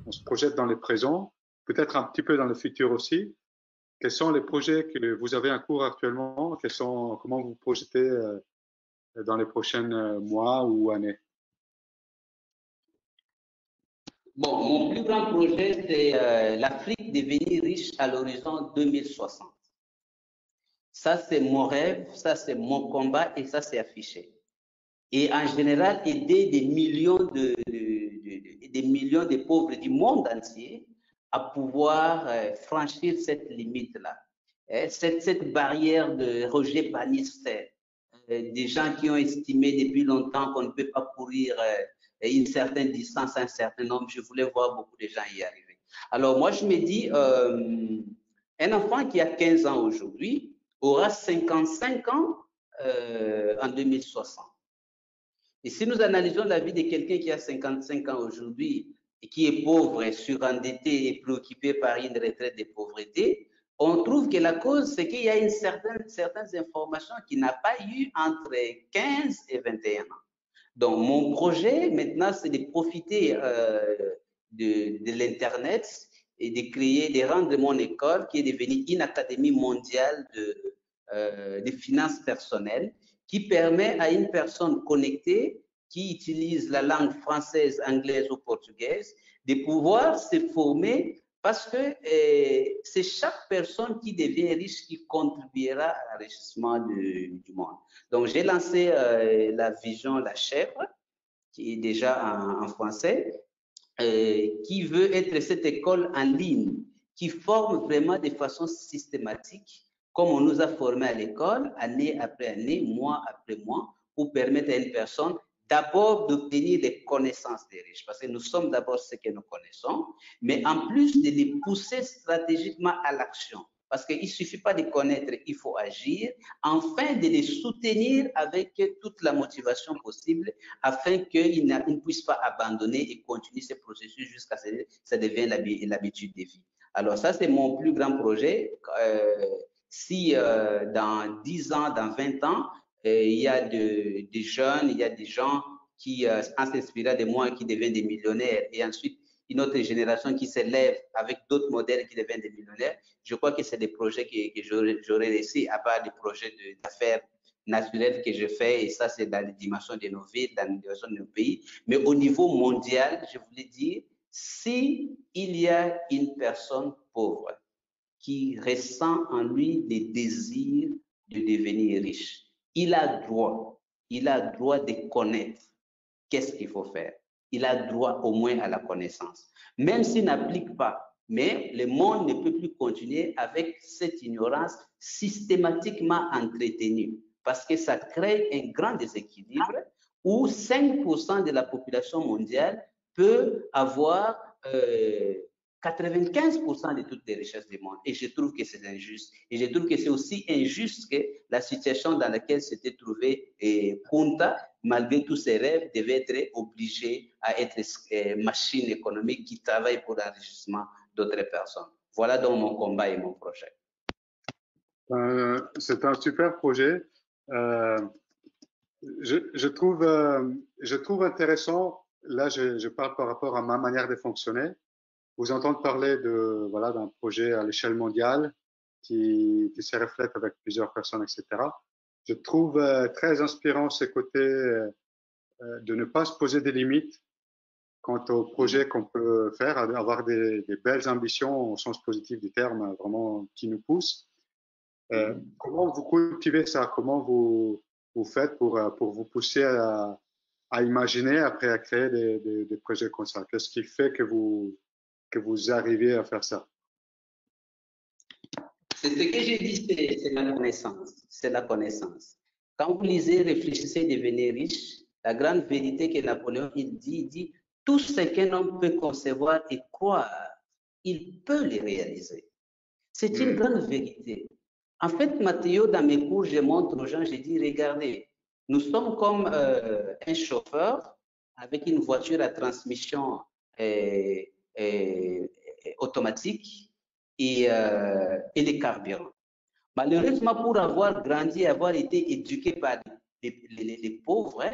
on se projette dans le présent, peut-être un petit peu dans le futur aussi. Quels sont les projets que vous avez en cours actuellement? Comment vous projetez dans les prochains mois ou années? Bon, mon plus grand projet, c'est l'Afrique devenir riche à l'horizon 2060. Ça, c'est mon rêve, ça, c'est mon combat et ça, c'est affiché. Et en général, aider des millions de pauvres du monde entier à pouvoir franchir cette limite-là. Cette barrière de rejet baniste, des gens qui ont estimé depuis longtemps qu'on ne peut pas courir une certaine distance, un certain nombre. Je voulais voir beaucoup de gens y arriver. Alors moi, je me dis, un enfant qui a 15 ans aujourd'hui aura 55 ans en 2060. Et si nous analysons la vie de quelqu'un qui a 55 ans aujourd'hui et qui est pauvre, surendetté et préoccupé par une retraite de pauvreté, on trouve que la cause, c'est qu'il y a certaines informations qu'il n'a pas eues entre 15 et 21 ans. Donc, mon projet, maintenant, c'est de profiter de l'Internet et de rendre mon école, qui est devenue une académie mondiale de finances personnelles, qui permet à une personne connectée qui utilise la langue française, anglaise ou portugaise de pouvoir se former parce que c'est chaque personne qui devient riche qui contribuera à l'enrichissement du monde. Donc, j'ai lancé la vision La Chèvre, qui est déjà en français, qui veut être cette école en ligne qui forme vraiment de façon systématique, comme on nous a formés à l'école, année après année, mois après mois, pour permettre à une personne d'abord d'obtenir des connaissances des riches, parce que nous sommes d'abord ce que nous connaissons, mais en plus de les pousser stratégiquement à l'action. Parce qu'il ne suffit pas de connaître, il faut agir, afin de les soutenir avec toute la motivation possible, afin qu'ils ne puissent pas abandonner et continuer ce processus jusqu'à ce que ça devienne l'habitude de vie. Alors ça, c'est mon plus grand projet. Si dans 10 ans, dans 20 ans, il y a des jeunes, il y a des gens qui, en s'inspirant de moi, qui deviennent des millionnaires, et ensuite une autre génération qui s'élève avec d'autres modèles qui deviennent des millionnaires, je crois que c'est des projets que j'aurais laissés, à part des projets d'affaires naturelles que je fais, et ça, c'est dans les dimensions de nos villes, dans les dimensions de nos pays. Mais au niveau mondial, je voulais dire, si il y a une personne pauvre qui ressent en lui des désirs de devenir riche, il a droit de connaître qu'est-ce qu'il faut faire. Il a droit au moins à la connaissance. Même s'il n'applique pas, mais le monde ne peut plus continuer avec cette ignorance systématiquement entretenue, parce que ça crée un grand déséquilibre où 5% de la population mondiale peut avoir 95% de toutes les richesses du monde. Et je trouve que c'est injuste. Et je trouve que c'est aussi injuste que la situation dans laquelle s'était trouvé Punta, malgré tous ses rêves, devait être obligé à être machine économique qui travaille pour l'enrichissement d'autres personnes. Voilà donc mon combat et mon projet. C'est un super projet. Je trouve intéressant, là je parle par rapport à ma manière de fonctionner, vous entendre parler voilà, d'un projet à l'échelle mondiale qui se reflète avec plusieurs personnes, etc. Je trouve très inspirant ce côté de ne pas se poser des limites quant au projet qu'on peut faire, avoir des belles ambitions au sens positif du terme, vraiment qui nous poussent. Comment vous cultivez ça? Comment vous faites pour vous pousser à imaginer, après à créer des projets comme ça? Qu'est-ce qui fait que vous arrivez à faire ça? C'est ce que j'ai dit, c'est la connaissance. C'est la connaissance. Quand vous lisez, réfléchissez, devenez riche, la grande vérité que Napoléon il dit, tout ce qu'un homme peut concevoir et croire, il peut le réaliser. C'est une grande vérité. En fait, Mathéo, dans mes cours, je montre aux gens, je dis, regardez, nous sommes comme un chauffeur avec une voiture à transmission automatique et les carburants. Malheureusement, pour avoir grandi, avoir été éduqué par les pauvres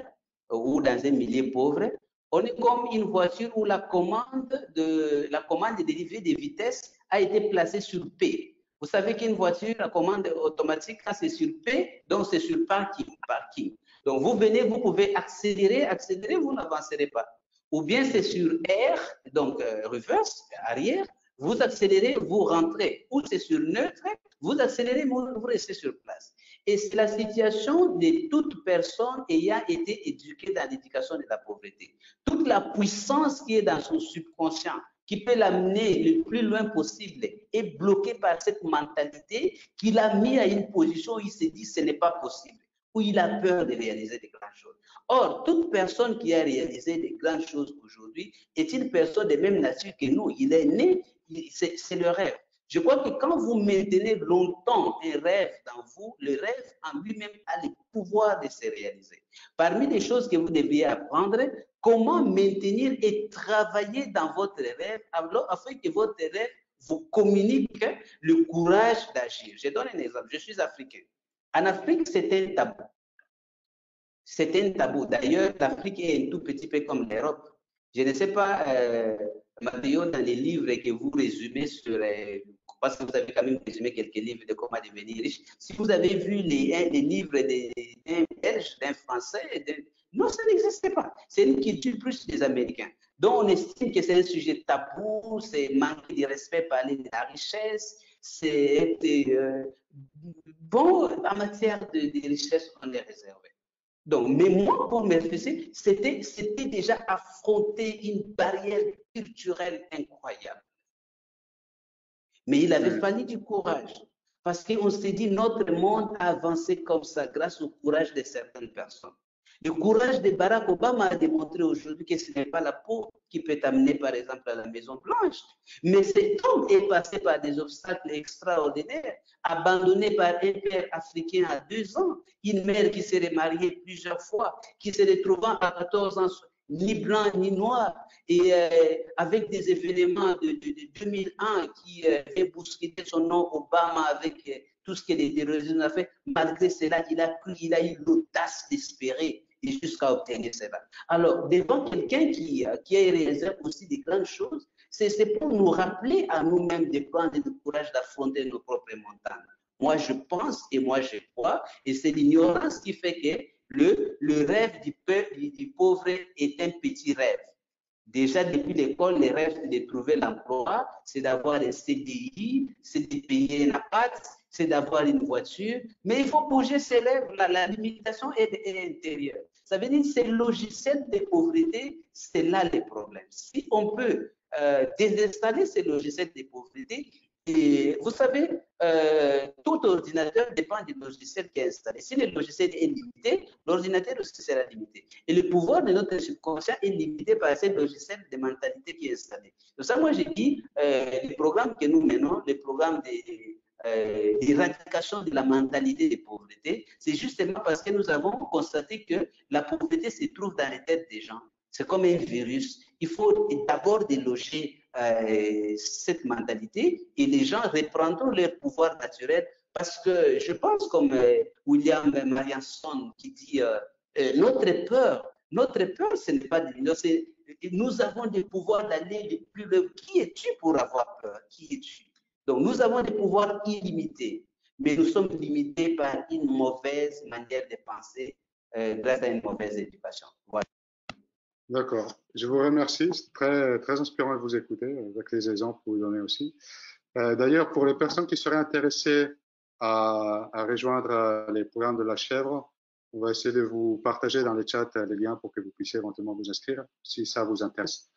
ou dans un milieu pauvre, On est comme une voiture où la commande de livrer des vitesses a été placée sur P. Vous savez qu'une voiture, la commande automatique, quand c'est sur P, donc c'est sur parking, parking. Donc vous venez, vous pouvez accélérer, accélérer, vous n'avancerez pas. Ou bien c'est sur R, donc reverse, arrière, vous accélérez, vous rentrez. Ou c'est sur neutre, vous accélérez, vous restez sur place. Et c'est la situation de toute personne ayant été éduquée dans l'éducation de la pauvreté. Toute la puissance qui est dans son subconscient, qui peut l'amener le plus loin possible, est bloquée par cette mentalité qui l'a mis à une position où il se dit ce n'est pas possible, où il a peur de réaliser des grandes choses. Or, toute personne qui a réalisé des grandes choses aujourd'hui est une personne de même nature que nous. Il est né, c'est le rêve. Je crois que quand vous maintenez longtemps un rêve dans vous, le rêve en lui-même a le pouvoir de se réaliser. Parmi les choses que vous devriez apprendre, comment maintenir et travailler dans votre rêve afin que votre rêve vous communique le courage d'agir. Je donne un exemple. Je suis africain. En Afrique, c'est un tabou. C'est un tabou. D'ailleurs, l'Afrique est un tout petit peu comme l'Europe. Je ne sais pas, Matteo, dans les livres que vous résumez sur, parce que vous avez quand même résumé quelques livres de comment devenir riche. Si vous avez vu les livres d'un Belge, d'un Français, non, ça n'existe pas. C'est une culture plus des Américains. Donc, on estime que c'est un sujet tabou, c'est manquer de respect, parler de la richesse, c'est bon, en matière de richesse, on est réservé. Donc, mais moi, pour me réfléchir, c'était déjà affronter une barrière culturelle incroyable. Mais il avait fallu du courage. Parce qu'on s'est dit, notre monde a avancé comme ça grâce au courage de certaines personnes. Le courage de Barack Obama a démontré aujourd'hui que ce n'est pas la peau qui peut t'amener, par exemple, à la Maison Blanche. Mais cet homme est passé par des obstacles extraordinaires, abandonné par un père africain à 2 ans, une mère qui s'est remariée plusieurs fois, qui se retrouvant à 14 ans, ni blanc ni noir, et avec des événements de 2001 qui fait bousculer son nom Obama avec tout ce que les terroristes ont fait. Malgré cela, il a eu l'audace d'espérer et jusqu'à obtenir cela. Alors, devant quelqu'un qui a réalisé aussi des grandes choses, c'est pour nous rappeler à nous-mêmes de prendre le courage d'affronter nos propres montagnes. Moi, je pense et moi, je crois, et c'est l'ignorance qui fait que le rêve du pauvre est un petit rêve. Déjà, depuis l'école, le rêve, c'est de trouver l'emploi, c'est d'avoir un CDI, c'est de payer un appart, c'est d'avoir une voiture. Mais il faut bouger ses lèvres. La limitation est intérieure. Ça veut dire que ces logiciels de pauvreté, c'est là le problème. Si on peut désinstaller ces logiciels de pauvreté, et vous savez, tout ordinateur dépend du logiciel qui est installé. Si le logiciel est limité, l'ordinateur aussi sera limité. Et le pouvoir de notre subconscient est limité par ce logiciel de mentalité qui est installé. Donc ça, moi, j'ai dit, les programmes que nous menons, les programmes d'éradication de la mentalité de pauvreté, c'est justement parce que nous avons constaté que la pauvreté se trouve dans les têtes des gens. C'est comme un virus. Il faut d'abord déloger cette mentalité et les gens reprendront leur pouvoir naturel parce que je pense comme William Marianson qui dit notre peur, ce n'est pas de nous avons des pouvoirs d'aller plus loin. Qui es-tu pour avoir peur? Qui es-tu? Donc nous avons des pouvoirs illimités, mais nous sommes limités par une mauvaise manière de penser grâce à une mauvaise éducation. Voilà. D'accord. Je vous remercie. C'est très, très inspirant de vous écouter avec les exemples que vous donnez aussi. D'ailleurs, pour les personnes qui seraient intéressées à rejoindre les programmes de la chèvre, on va essayer de vous partager dans les chats les liens pour que vous puissiez éventuellement vous inscrire si ça vous intéresse.